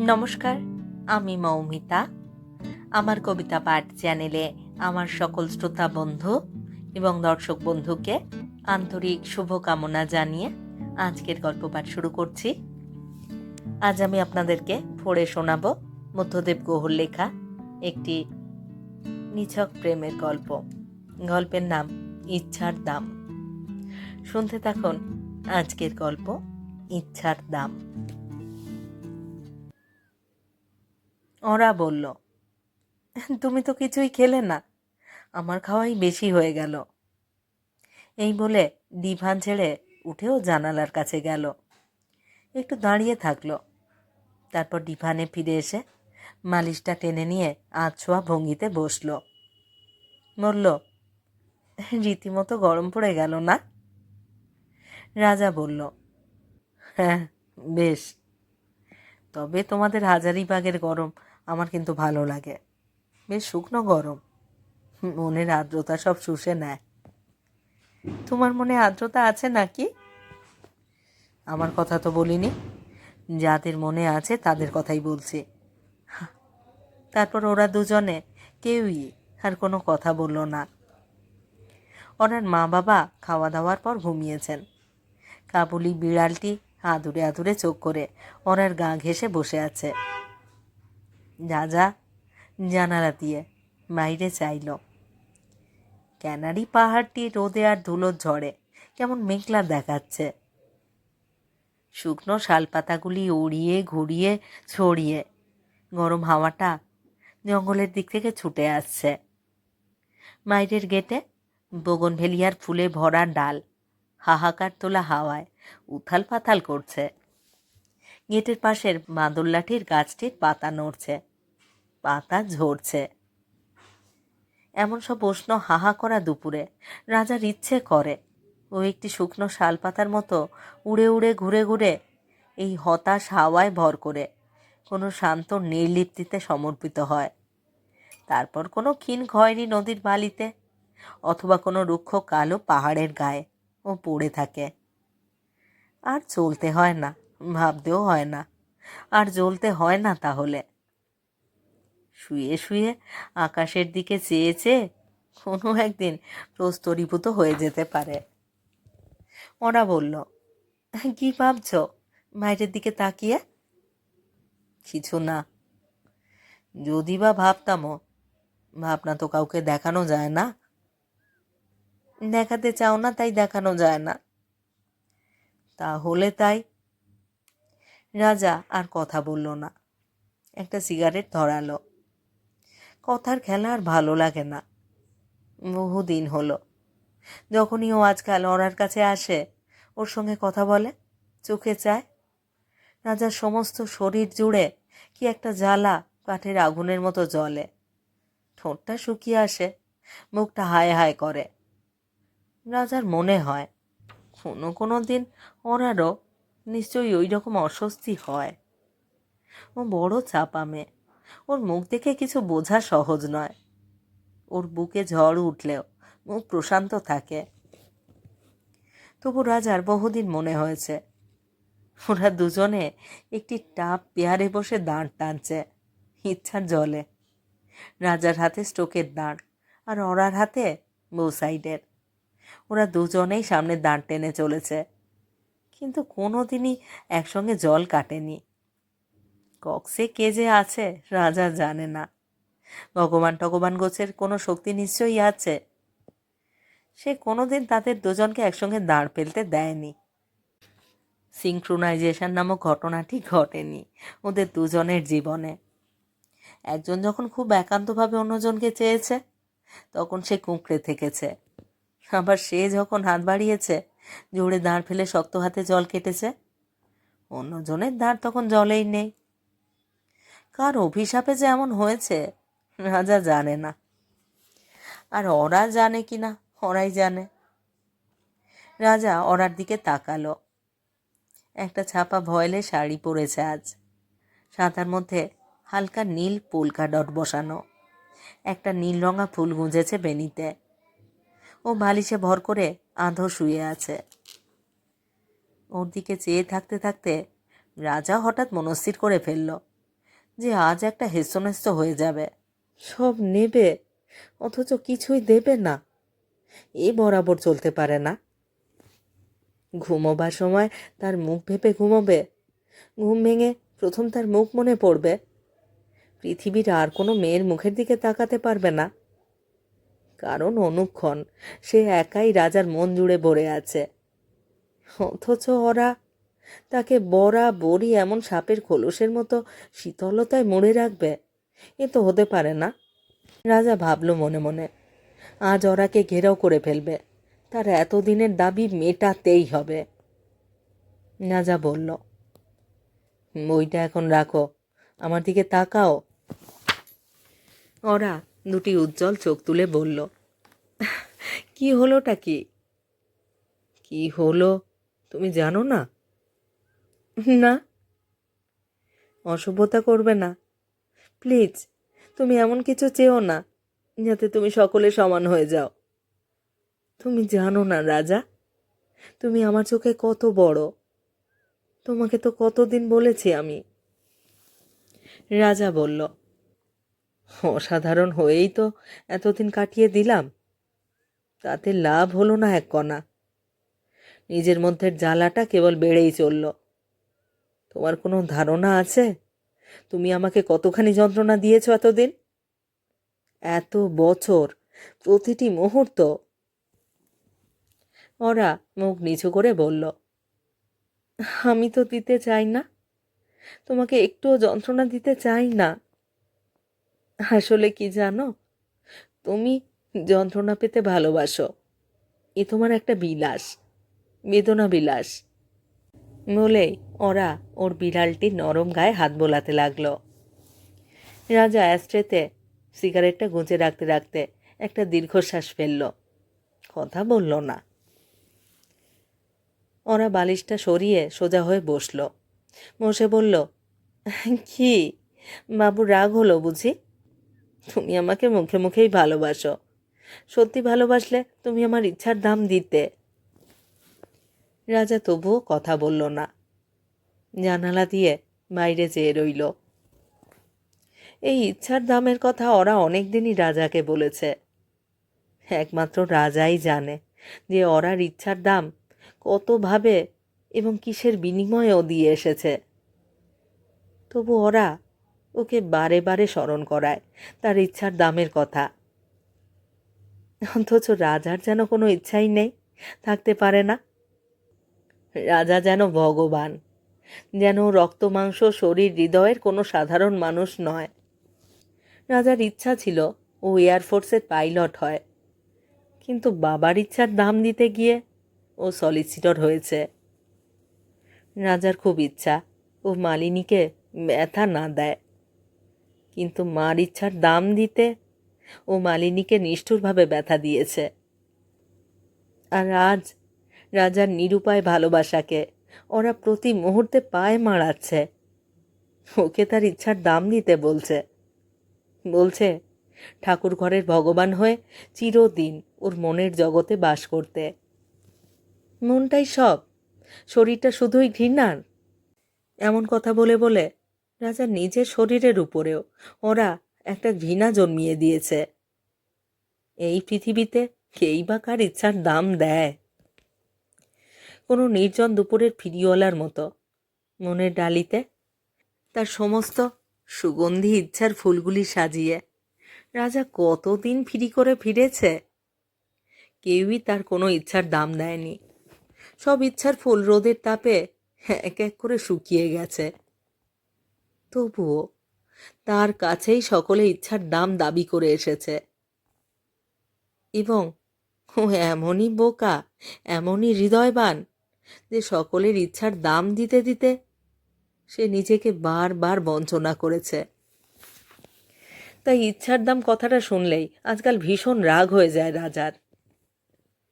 নমস্কার, আমি মৌমিতা। আমার কবিতা পাঠ চ্যানেলে আমার সকল শ্রোতা বন্ধু এবং দর্শক বন্ধুকে আন্তরিক শুভকামনা জানিয়ে আজকের গল্প পাঠ শুরু করছি। আজ আমি আপনাদেরকে পড়ে শোনাব মধ্যদেব গুহর লেখা একটি নিছক প্রেমের গল্প। গল্পের নাম ইচ্ছার দাম। শুনতে থাকুন আজকের গল্প ইচ্ছার দাম। ওরা বলল, তুমি তো কিছুই খেলে না, আমার খাওয়াই বেশি হয়ে গেল। এই বলে ডিভান ছেড়ে উঠেও জানালার কাছে গেল। একটু দাঁড়িয়ে থাকলো। তারপর ডিভানে ফিরে এসে মালিশটা টেনে নিয়ে আধশোয়া ভঙ্গিতে বসল। বলল, রীতিমতো গরম পড়ে গেল না? রাজা বলল, হ্যাঁ বেশ, তবে তোমাদের হাজারিবাগের গরম আমার কিন্তু ভালো লাগে। বেশ শুকনো গরম, মনের আর্দ্রতা সব শুষে নেয়। তোমার মনে আর্দ্রতা আছে নাকি? আমার কথা তো বলিনি, যাদের মনে আছে তাদের কথাই বলছি। তারপর ওরা দুজনে কেউই আর কোনো কথা বলল না। ওনার মা বাবা খাওয়া দাওয়ার পর ঘুমিয়েছেন। কাবুলি বিড়ালটি আদুরে আদুরে চোখ করে ওনার গা ঘেঁষে বসে আছে। রাজা জানালা দিয়ে বাইরে চাইল। ক্যানারি পাহাড়টি রোদে আর ধুলোর ঝড়ে কেমন মেঘলা দেখাচ্ছে। শুকনো শালপাতাগুলি উড়িয়ে ঘুরিয়ে ছড়িয়ে গরম হাওয়াটা জঙ্গলের দিক থেকে ছুটে আসছে। বাইরের গেটে বোগনভেলিয়ার ফুলে ভরা ডাল হাহাকার তোলা হাওয়ায় উথাল পাথাল করছে। গেটের পাশের মাদুল্লাঠির গাছটির পাতা নড়ছে, পাতা ঝরছে। এমন সব উষ্ণ হাহা করা দুপুরে রাজার ইচ্ছে করে ও একটি শুকনো শালপাতার মতো উড়ে উড়ে ঘুরে ঘুরে এই হতাশ হাওয়ায় ভর করে কোনো শান্ত নির্লিপ্তিতে সমর্পিত হয়। তারপর কোনো ক্ষীণ খয়েরি নদীর বালিতে অথবা কোনো রুক্ষ কালো পাহাড়ের গায়ে ও পড়ে থাকে। আর চলতে হয় না, ভাবতেও হয় না, আর জ্বলতে হয় না। তাহলে শুয়ে শুয়ে আকাশের দিকে চেয়ে চেয়ে কোনো একদিন প্রস্তরীভূত হয়ে যেতে পারে। ওরা বলল, কি ভাবছ বাইরের দিকে তাকিয়ে? কিছু না। যদি বা ভাবতামও, ভাবনা তো কাউকে দেখানো যায় না। দেখাতে চাও না তাই দেখানো যায় না। তাহলে তাই। রাজা আর কথা বলল না, একটা সিগারেট ধরালো। কথার খেলা আর ভালো লাগে না। বহুদিন হলো। যখনই ও আজকাল ওনার কাছে আসে, ওর সঙ্গে কথা বলে, চোখে চায়, রাজার সমস্ত শরীর জুড়ে কি একটা জ্বালা কাঠের আগুনের মতো জ্বলে। ঠোঁটটা শুকিয়ে আসে, মুখটা হায় হায় করে। রাজার মনে হয় কোনো কোনো দিন ওনারও নিশ্চয়ই ওই রকম অস্বস্তি হয়। ও বড় চাপা মেয়ে, ওর মুখ দেখে কিছু বোঝা সহজ নয়। ওর বুকে ঝড় উঠলেও মুখ প্রশান্ত থাকে। তবু রাজার বহুদিন মনে হয়েছে ওরা দুজনে একটি টাপ পেয়ারে বসে দাঁড় টানছে ইচ্ছার জলে। রাজার হাতে স্টোকের দাঁড় আর ওরার হাতে বৌসাইডের। ওরা দুজনেই সামনে দাঁড় টেনে চলেছে, কিন্তু কোনো দিনই একসঙ্গে জল কাটেনি। কক্সে কে যে আছে রাজা জানে না। ভগবান টগবান গোছের কোনো শক্তি নিশ্চয়ই আছে। সে কোনোদিন তাদের দুজনকে একসঙ্গে দাঁড় ফেলতে দেয়নি। সিঙ্ক্রোনাইজেশন নামক ঘটনাটি ঘটেনি ওদের দুজনের জীবনে। একজন যখন খুব একান্তভাবে অন্যজনকে চেয়েছে তখন সে কুঁকড়ে থেকেছে, আবার সে যখন হাত বাড়িয়েছে জোরে দাঁড় ফেলে শক্ত হাতে জল কেটেছে। অন্যজনের দাঁড় তখন জলেই নেই। কার অভিশাপে যে এমন হয়েছে রাজা জানে না, আর ওরা জানে কি না ওরাই জানে। রাজা ওরার দিকে তাকালো। একটা ছাপা ভয়েলে শাড়ি পরেছে আজ, সাদার মধ্যে হালকা নীল পোলকা ডট বসানো। একটা নীল রঙা ফুল গুঁজেছে বেনিতে। ও বালিশে ভর করে আধো শুয়ে আছে। ওর দিকে চেয়ে থাকতে থাকতে রাজা হঠাৎ মনস্থির করে ফেলল, যে আজ একটা হেস্তনেস্ত হয়ে যাবে। সব নেবে অথচ কিছুই দেবে না, এ বরাবর চলতে পারে না। ঘুমোবার সময় তার মুখ ভেবে ঘুমোবে, ঘুম ভেঙে প্রথম তার মুখ মনে পড়বে। পৃথিবীর আর কোনো মেয়ের মুখের দিকে তাকাতে পারবে না, কারণ অনুক্ষণ সে একাই রাজার মন জুড়ে ভরে আছে। অথচ ওরা তাকে বরাবরই এমন সাপের খোলসের মতো শীতলতায় মুড়ে রাখবে, এ তো হতে পারে না। রাজা ভাবল মনে মনে, আজ ওরাকে ঘেরাও করে ফেলবে, তার এতদিনের দাবি মেটাতেই হবে। রাজা বলল, বইটা এখন রাখো, আমার দিকে তাকাও। ওরা দুটি উজ্জ্বল চোখ তুলে বলল, কি হলোটা কি? কি হলো তুমি জানো না? না। অসভ্যতা করবে না প্লিজ। তুমি এমন কিছু চেও না যাতে তুমি সকলে সমান হয়ে যাও। তুমি জানো না রাজা, তুমি আমার চোখে কত বড়। তোমাকে তো কতদিন বলেছি আমি। রাজা বলল, অসাধারণ হয়েই তো এতদিন কাটিয়ে দিলাম, তাতে লাভ হলো না এক কণা। নিজের মধ্যে জ্বালাটা কেবল বেড়েই চলল। তোমার কোনো ধারণা আছে তুমি আমাকে কতখানি যন্ত্রণা দিয়েছ এতদিন? এত বছর, প্রতিটি মুহূর্ত। ওরা মুখ নিচু করে বলল, আমি তো দিতে চাই না, তোমাকে একটুও যন্ত্রণা দিতে চাই না। আসলে কি জানো, তুমি যন্ত্রণা পেতে ভালোবাসো, এ তোমার একটা বিলাস, বেদনা বিলাস। বলেই ওরা ওর বিড়ালটির নরম গায়ে হাত বোলাতে লাগলো। রাজা অ্যাস্ট্রেতে সিগারেটটা গুঁজে রাখতে রাখতে একটা দীর্ঘশ্বাস ফেলল, কথা বলল না। ওরা বালিশটা সরিয়ে সোজা হয়ে বসল, বসে বলল, কি বাবু, রাগ হলো বুঝি? তুমি আমাকে মুখে মুখেই ভালোবাসো, সত্যি ভালোবাসলে তুমি আমার ইচ্ছার দাম দিতে। রাজা তবুও কথা বলল না, জানালা দিয়ে বাইরে চেয়ে রইল। এই ইচ্ছার দামের কথা ওরা অনেক দিনই রাজাকে বলেছে। একমাত্র রাজাই জানে যে ওরার ইচ্ছার দাম কতভাবে এবং কিসের বিনিময়েও দিয়ে এসেছে। তবু ওরা ওকে বারে বারে স্মরণ করায় তার ইচ্ছার দামের কথা। অথচ রাজার যেন কোনো ইচ্ছাই নেই, থাকতে পারে না। রাজা যেন ভগবান, যেন রক্ত মাংস শরীর হৃদয়ের কোনো সাধারণ মানুষ নয়। রাজার ইচ্ছা ছিল ও এয়ারফোর্সের পাইলট হয়, কিন্তু বাবার ইচ্ছার দাম দিতে গিয়ে ও সলিসিটর হয়েছে। রাজার খুব ইচ্ছা ও মালিনীকে ব্যথা না দেয়, কিন্তু মার ইচ্ছার দাম দিতে ও মালিনীকে নিষ্ঠুরভাবে ব্যথা দিয়েছে। আর আজ রাজার নিরুপায় ভালোবাসাকে ওরা প্রতি মুহূর্তে পায়ে মারাচ্ছে। ওকে তার ইচ্ছার দাম দিতে বলছে, বলছে ঠাকুর ঘরের ভগবান হয়ে চিরদিন ওর মনের জগতে বাস করতে। মনটাই সব, শরীরটা শুধুই ঘৃণার। এমন কথা বলে বলে রাজার নিজের শরীরের উপরেও ওরা একটা ঘৃণা জন্মিয়ে দিয়েছে। এই পৃথিবীতে কেই বা কার ইচ্ছার দাম দেয়? কোনো নির্জন দুপুরের ফিরিওয়ালার মতো মনের ডালিতে তার সমস্ত সুগন্ধি ইচ্ছার ফুলগুলি সাজিয়ে রাজা কতদিন ফিরি করে ফিরেছে। কেউই তার কোনো ইচ্ছার দাম দেয়নি। সব ইচ্ছার ফুল রোদের তাপে এক এক করে শুকিয়ে গেছে। তবুও তার কাছেই সকলে ইচ্ছার দাম দাবি করে এসেছে। এবং ও এমনই বোকা, এমনই হৃদয়বান যে সকলের ইচ্ছার দাম দিতে দিতে সে নিজেকে বারবার বঞ্চনা করেছে। তাই ইচ্ছার দাম কথাটা শুনলেই আজকাল ভীষণ রাগ হয়ে যায় রাজার।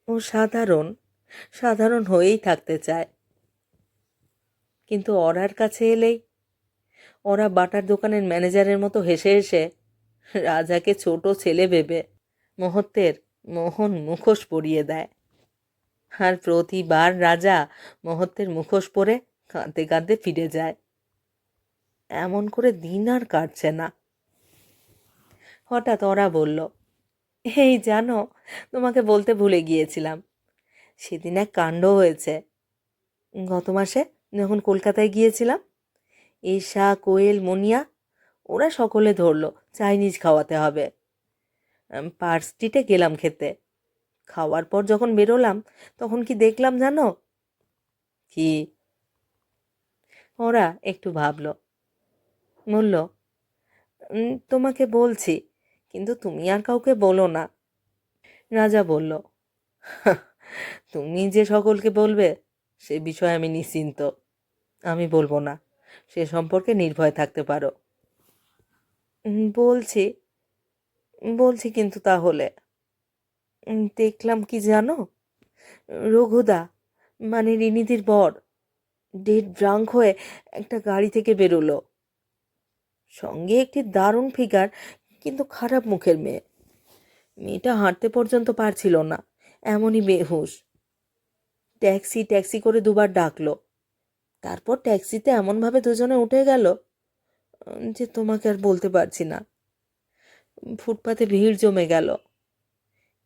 ও সাধারণ সাধারণ হয়েই থাকতে চায়, কিন্তু ওরার কাছে এলেই ওরা বাটার দোকানের ম্যানেজারের মতো হেসে হেসে রাজাকে ছোট ছেলে ভেবে মহত্বের মোহন মুখোশ পরিয়ে দেয়। আর প্রতিবার রাজা মহত্বের মুখোশ পরে কাঁদতে কাঁদতে ফিরে যায়। এমন করে দিন আর কাটছে না। হঠাৎ ওরা বলল, এই জানো, তোমাকে বলতে ভুলে গিয়েছিলাম, সেদিন এক কাণ্ড হয়েছে। গত মাসে যখন কলকাতায় গিয়েছিলাম, ঈশা, কোয়েল, মনিয়া ওরা সকলে ধরলো চাইনিজ খাওয়াতে হবে। পার্ক স্ট্রিটে গেলাম খেতে। খাওয়ার পর যখন বেরোলাম তখন কি দেখলাম জানো? কি? ওরা একটু ভাবলো, বলল, তোমাকে বলছি, কিন্তু তুমি আর কাউকে বলো না। রাজা বলল, তুমি যে সকলকে বলবে সে বিষয়ে আমি নিশ্চিন্ত। আমি বলবো না, সে সম্পর্কে নির্ভয় থাকতে পারো। বলছি বলছি কিন্তু তাহলে দেখলাম কি জানো, রঘুদা মানে রিনিদির বর ডেড ড্রাঙ্ক হয়ে একটা গাড়ি থেকে বেরোলো। সঙ্গে একটি দারুণ ফিগার কিন্তু খারাপ মুখের মেয়ে। মেয়েটা হাঁটতে পর্যন্ত পারছিল না, এমনই বেহুশ। ট্যাক্সি ট্যাক্সি করে দুবার ডাকলো। তারপর ট্যাক্সিতে এমনভাবে দুজনে উঠে গেল যে তোমাকে আর বলতে পারছি না। ফুটপাতে ভিড় জমে গেল।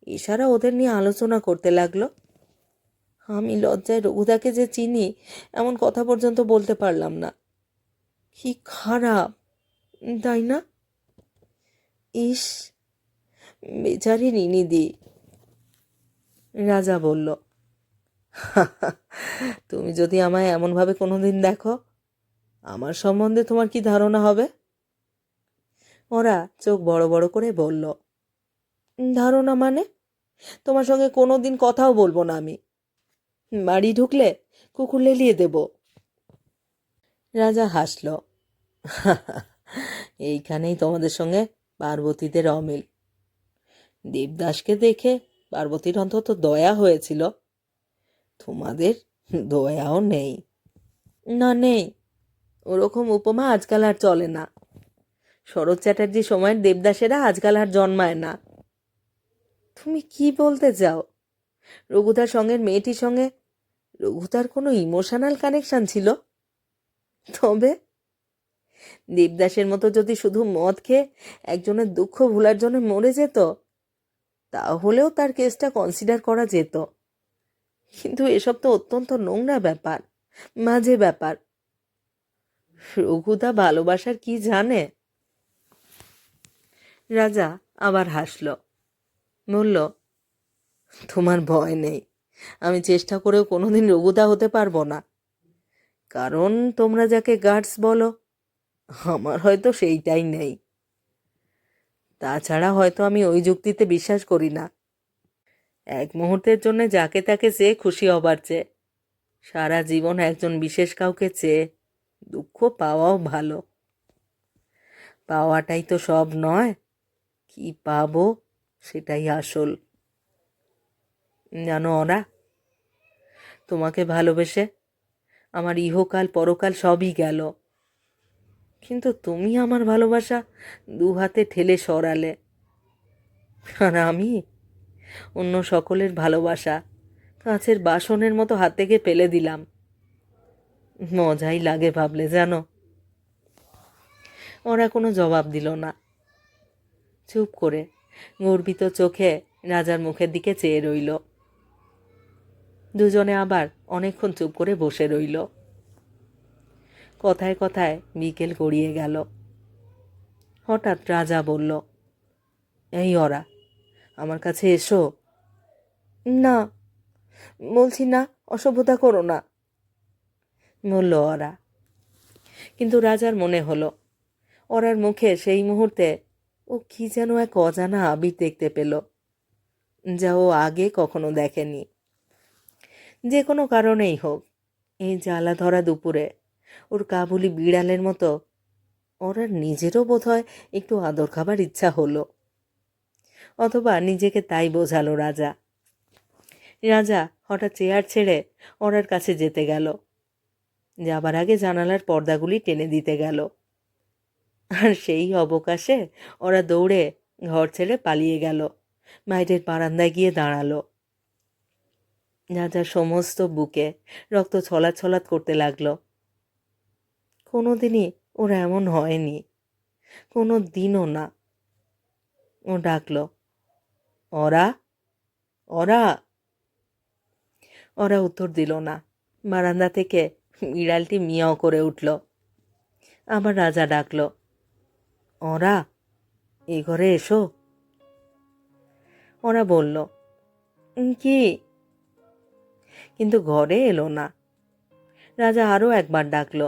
ইশারা ওদের নিয়ে আলোচনা করতে লাগলো। আমি লজ্জায় রঘুদাকে যে চিনি এমন কথা পর্যন্ত বলতে পারলাম না। কি খারাপ, তাই না? ইস, বেচারি রিনিদি। রাজা বলল, তুমি যদি আমায় এমনভাবে কোনোদিন দেখো, আমার সম্বন্ধে তোমার কি ধারণা হবে? ওরা চোখ বড় বড় করে বলল, ধারণা মানে? তোমার সঙ্গে কোনোদিন কথাও বলবো না আমি। বাড়ি ঢুকলে কুকুর লেলিয়ে দেব। রাজা হাসল, এইখানেই তোমাদের সঙ্গে পার্বতীদের অমিল। দেবদাসকে দেখে পার্বতীর অন্তত দয়া হয়েছিল, তোমাদের দয়াও নেই। না, নেই। ওরকম উপমা আজকাল আর চলে না। শরৎ চ্যাটার্জি সময়ের দেবদাসেরা আজকাল আর জন্মায় না। তুমি কি বলতে চাও? রঘুদার সঙ্গে মেয়েটির সঙ্গে রঘুদার কোনো ইমোশনাল কানেকশন ছিল? তবে দেবদাসের মতো যদি শুধু মদ খেয়ে একজনের দুঃখ ভোলার জন্য মরে যেত, তাহলেও তার কেসটা কনসিডার করা যেত। কিন্তু এসব তো অত্যন্ত নোংরা ব্যাপার, মাঝে ব্যাপার। রঘুদা ভালোবাসার কি জানে? রাজা আবার হাসল, বলল, তোমার ভয় নেই। আমি চেষ্টা করেও কোনোদিন রঘুদা হতে পারবো না, কারণ তোমরা যাকে গার্ডস বলো, আমার হয়তো সেইটাই নেই। তাছাড়া হয়তো আমি ওই যুক্তিতে বিশ্বাস করি না। এক মুহূর্তের জন্য যাকে তাকে চেয়ে খুশি হবার চেয়ে সারা জীবন একজন বিশেষ কাউকে চেয়ে দুঃখ পাওয়াও ভালো। পাওয়াটাই তো সব নয়, কি পাবো সেটাই আসল। জানো ওরা, তোমাকে ভালোবেসে আমার ইহকাল পরকাল সবই গেল, কিন্তু তুমি আমার ভালোবাসা দু হাতে ঠেলে সরালে। আর আমি অন্য সকলের ভালোবাসা কাঁচের বাসনের মতো হাত থেকে ফেলে দিলাম। মজাই লাগে ভাবলে, জানো। ওরা কোনো জবাব দিল না। চুপ করে গর্বিত চোখে রাজার মুখের দিকে চেয়ে রইল। দুজনে আবার অনেকক্ষণ চুপ করে বসে রইল। কথায় কথায় বিকেল গড়িয়ে গেল। হঠাৎ রাজা বলল, এই ওরা, আমার কাছে এসো। না, বলছি না, অসভ্যতা করো না, বলল ওরা। কিন্তু রাজার মনে হলো ওরার মুখে সেই মুহূর্তে ও কি যেন এক অজানা আবির দেখতে পেল, যা ও আগে কখনো দেখেনি। যে কোনো কারণেই হোক, এই জ্বালা ধরা দুপুরে ওর কাবুলি বিড়ালের মতো ওর আর নিজেরও বোধহয় একটু আদর খাবার ইচ্ছা হলো, অথবা নিজেকে তাই বোঝালো রাজা। রাজা হঠাৎ চেয়ার ছেড়ে ওরার কাছে যেতে গেল, যাবার আগে জানালার পর্দাগুলি টেনে দিতে গেল। আর সেই অবকাশে ওরা দৌড়ে ঘর ছেড়ে পালিয়ে গেল, বাইরের বারান্দায় গিয়ে দাঁড়ালো। রাজার সমস্ত বুকে রক্ত ছলাৎ ছলাৎ করতে লাগলো। কোনোদিনই ও ওর এমন হয়নি, কোনো দিনও না। ও ডাকলো, ওরা, ওরা। ওরা উত্তর দিল না। বারান্দা থেকে বিড়ালটি মিয়াও করে উঠল। আবার রাজা ডাকলো, ওরা, এই ঘরে এসো। ওরা বলল, কি? কিন্তু ঘরে এলো না। রাজা আরও একবার ডাকলো।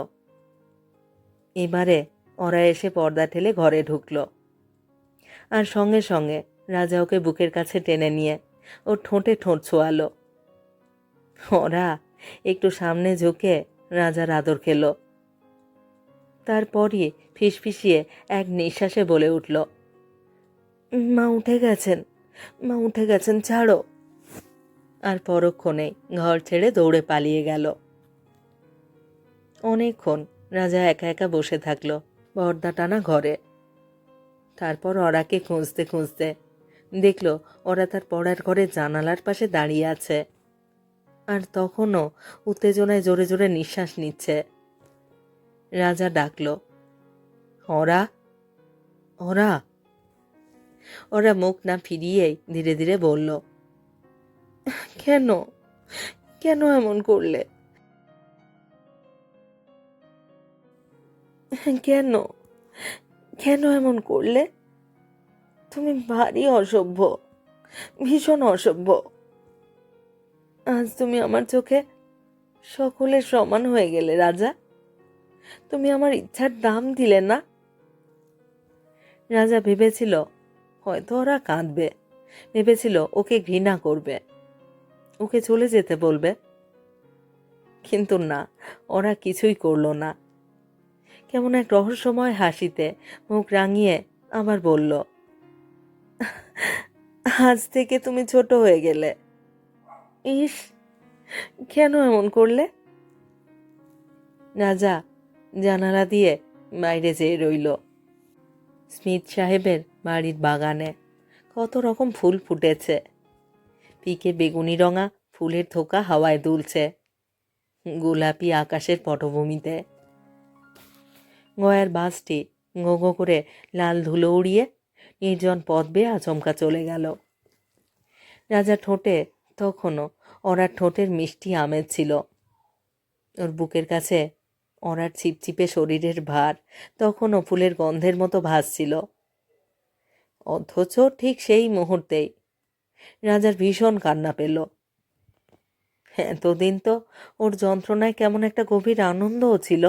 এবারে ওরা এসে পর্দা ঠেলে ঘরে ঢুকলো। আর সঙ্গে সঙ্গে রাজা ওকে বুকের কাছে টেনে নিয়ে ওর ঠোঁটে ঠোঁট ছোঁয়ালো। ওরা একটু সামনে ঝুঁকে রাজার আদর খেল। তারপরই ফিসফিসিয়ে এক নিঃশ্বাসে বলে উঠল, মা উঠে গেছেন, মা উঠে গেছেন, ছাড়ো। আর পরক্ষণেই ঘর ছেড়ে দৌড়ে পালিয়ে গেল। অনেকক্ষণ রাজা একা একা বসে থাকলো পর্দা টানা ঘরে। তারপর ওরাকে খুঁজতে খুঁজতে দেখল ওরা তার পড়ার ঘরে জানালার পাশে দাঁড়িয়ে আছে, আর তখনও উত্তেজনায় জোরে জোরে নিঃশ্বাস নিচ্ছে। রাজা ডাকল, ওরা, ওরা। ওরা মুখ না ফিরিয়েই ধীরে ধীরে বলল, কেন, কেন এমন করলে? কেন, কেন এমন করলে? তুমি ভারী অসভ্য, ভীষণ অসভ্য। আজ তুমি আমার চোখে সকলের সমান হয়ে গেলে রাজা। তুমি আমার ইচ্ছার দাম দিলে না। রাজা ভেবেছিল হয়তো ওরা কাঁদবে, ভেবেছিল ওকে ঘৃণা করবে, ওকে চলে যেতে বলবে। কিন্তু না, ওরা কিছুই করল না। কেমন এক রহস্যময় হাসিতে মুখ রাঙিয়ে আবার বলল, আজ থেকে তুমি ছোট হয়ে গেলে। ইস, কেন এমন করলে? রাজা জানালা দিয়ে বাইরে যেয়ে রইল। স্মিথ সাহেবের বাড়ির বাগানে কত রকম ফুল ফুটেছে। পিকে বেগুনি রঙা ফুলের থোকা হাওয়ায় দুলছে গোলাপি আকাশের পটভূমিতে। গয়ার বাসটি গো গো করে লাল ধুলো উড়িয়ে নির্জন পথ বেয়ে আচমকা চলে গেল। রাজার ঠোঁটে তখনও ওরার ঠোঁটের মিষ্টি আমেজ ছিল। ওর বুকের কাছে ওরার ছিপছিপে শরীরের ভার তখনও ফুলের গন্ধের মতো ভাসছিল। অথচ ঠিক সেই মুহূর্তেই রাজার ভীষণ কান্না পেল। এতদিন তো ওর যন্ত্রণায় কেমন একটা গভীর আনন্দও ছিল,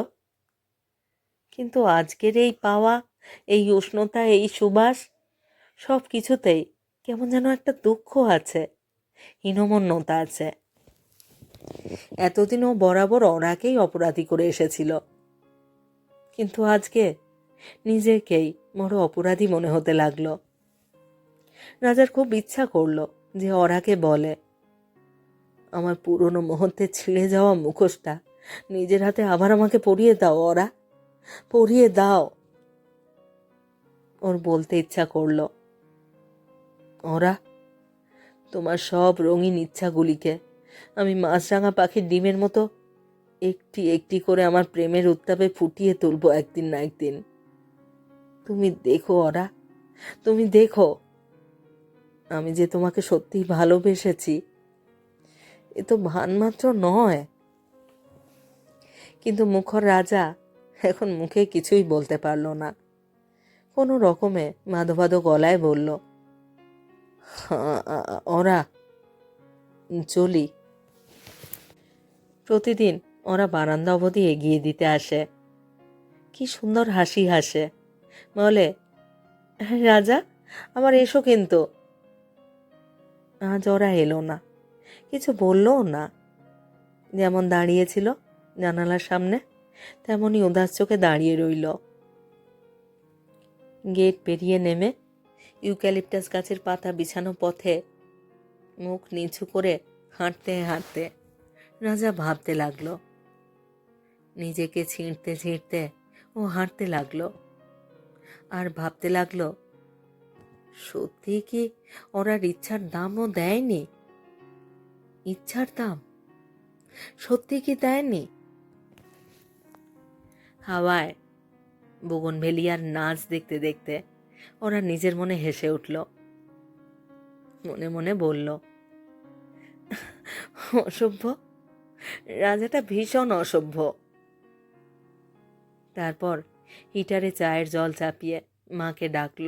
কিন্তু আজকের এই পাওয়া, এই উষ্ণতা, এই সুবাস, সব কিছুতেই কেমন যেন একটা দুঃখ আছে, হীনমন্যতা আছে। এতদিন ও বরাবর ওরাকেই অপরাধী করে এসেছিল, কিন্তু আজকে নিজেকেই বড় অপরাধী মনে হতে লাগলো। রাজার খুব ইচ্ছা করল যে ওরাকে বলে, আমার পুরনো মুহূর্তে ছিঁড়ে যাওয়া মুখোশটা নিজের হাতে আবার আমাকে পরিয়ে দাও, ওরা, পরিয়ে দাও। ওর বলতে ইচ্ছা করল, ওরা, তোমার সব রঙিন ইচ্ছাগুলিকে আমি মাছরাঙা পাখির ডিমের মতো একটি একটি করে আমার প্রেমের উত্তাপে ফুটিয়ে তুলবো একদিন না একদিন। তুমি দেখো ওরা, তুমি দেখো, আমি যে তোমাকে সত্যি ভালোবেসেছি, এ তো ভানমাত্র নয়। কিন্তু মুখর রাজা এখন মুখে কিছুই বলতে পারল না। কোনো রকমে মাদো মাদো গলায় বলল, ওরা, চলি। প্রতিদিন ওরা বারান্দা অবধি এগিয়ে দিতে আসে। কি সুন্দর হাসি হাসে, বলে, রাজা আমার এসো। কিন্তু আজ ওরা এলো না, কিছু বললও না। যেমন দাঁড়িয়েছিল জানালার সামনে, তেমনই উদাস চোখে দাঁড়িয়ে রইল। গেট পেরিয়ে নেমে ইউক্যালিপটাস গাছের পাতা বিছানো পথে মুখ নিচু করে হাঁটতে হাঁটতে রাজা ভাবতে লাগলো। নিজেকে ছিঁড়তে ছিঁড়তে ও হাঁটতে লাগলো, আর ভাবতে লাগলো, সত্যি কি ওরার ইচ্ছার দামও দেয়নি? ইচ্ছার দাম সত্যি কি দেয়নি? হাওয়ায় বুগনভেলিয়ার নাচ দেখতে দেখতে ওরা নিজের মনে হেসে উঠল। মনে মনে বলল, অসভ্য, রাজাটা ভীষণ অসভ্য। তারপর হিটারে চায়ের জল চাপিয়ে মাকে ডাকল।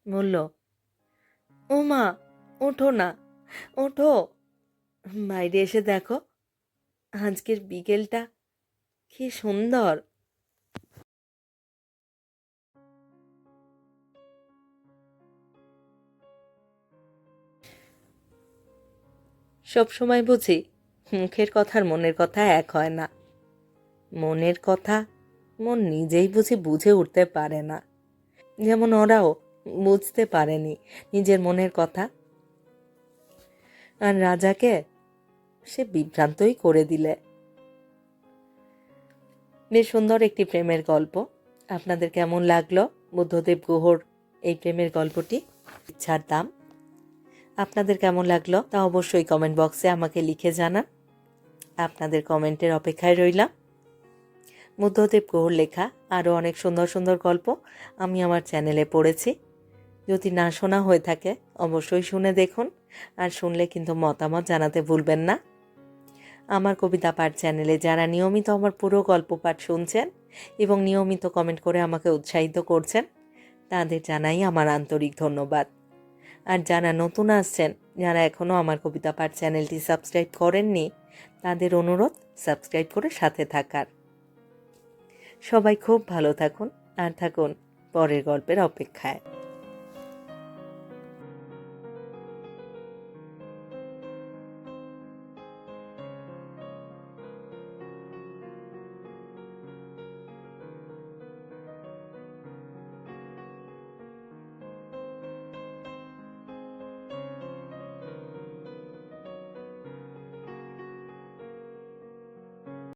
বলল, ও মা, ওঠো না, ওঠো, বাইরে এসে দেখো আজকের বিকেলটা কি সুন্দর। সবসময় বুঝি মুখের কথার মনের কথা এক হয় না। মনের কথা মন নিজেই বুঝে উঠতে পারে না, যেমন ওরাও বুঝতে পারেনি নিজের মনের কথা। আর রাজাকে সে বিভ্রান্তই করে দিলে। বেশ সুন্দর একটি প্রেমের গল্প। আপনাদের কেমন লাগলো বুদ্ধদেব গুহর এই প্রেমের গল্পটি? ইচ্ছার দাম আপনাদের কেমন লাগলো তা অবশ্যই কমেন্ট বক্সে আমাকে লিখে জানান। আপনাদের কমেন্টের অপেক্ষায় রইলাম। বুদ্ধদেব গুহর লেখা আরও অনেক সুন্দর সুন্দর গল্প আমি আমার চ্যানেলে পড়েছি। যদি না শোনা হয়ে থাকে অবশ্যই শুনে দেখুন, আর শুনলে কিন্তু মতামত জানাতে ভুলবেন না। আমার কবিতা পাঠ চ্যানেলে যারা নিয়মিত আমার পুরো গল্প পাঠ শুনছেন এবং নিয়মিত কমেন্ট করে আমাকে উৎসাহিত করছেন, তাদের জানাই আমার আন্তরিক ধন্যবাদ। আর যারা নতুন আসছেন, যারা এখনও আমার কবিতা পাঠ চ্যানেলটি সাবস্ক্রাইব করেননি, তাদের অনুরোধ সাবস্ক্রাইব করে সাথে থাকার। সবাই খুব ভালো থাকুন আর থাকুন পরের গল্পের অপেক্ষায়।